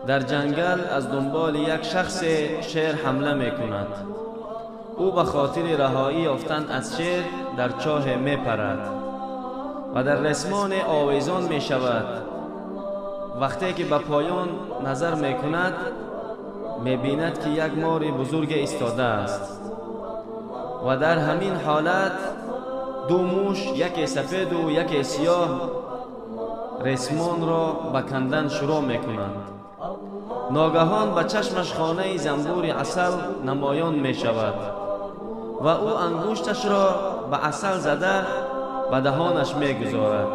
در جنگل از دنبال یک شخص شیر حمله می کند. او به خاطر رهایی یافتن از شیر در چاه می پرد و در رسمان آویزان می شود. وقتی که به پایان نظر می کند می بیند که یک مار بزرگ ایستاده است و در همین حالت دو موش، یکی سفید و یکی سیاه، رسمان را به کندن شروع می کنند. ناگهان به چشمش خانه زنبور عسل نمایان می شود و او انگشتش را به عسل زده به دهانش می گذارد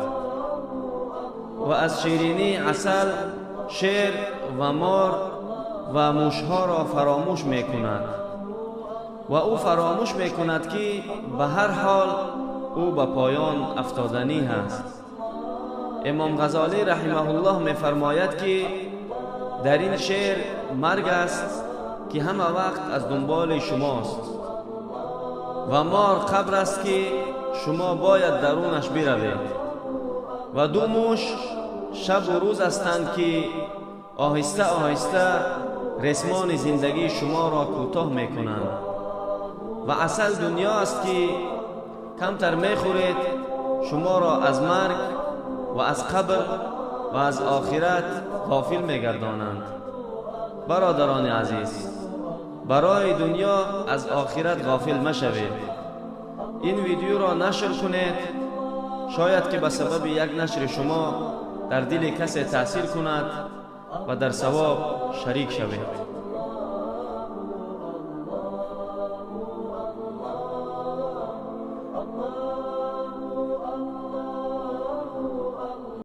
و از شیرینی عسل شیر و مار و موشها را فراموش می کند و او فراموش می کند که به هر حال او به پایان افتادنی است. امام غزالی رحمه الله می فرماید که در این شعر مرگ است که همه وقت از دنبال شماست و مار قبر است که شما باید درونش بروید و دو موش شب و روز هستند که آهسته آهسته رسمان زندگی شما را کوتاه می کنند و عسل دنیا است که کمتر می خورید شما را از مرگ و از قبر و از آخرت غافل می گردانند. برادران عزیز، برای دنیا از آخرت غافل مشوید. این ویدیو را نشر کنید، شاید که به سبب یک نشر شما در دل کسی تأثیر کند و در ثواب شریک شوید.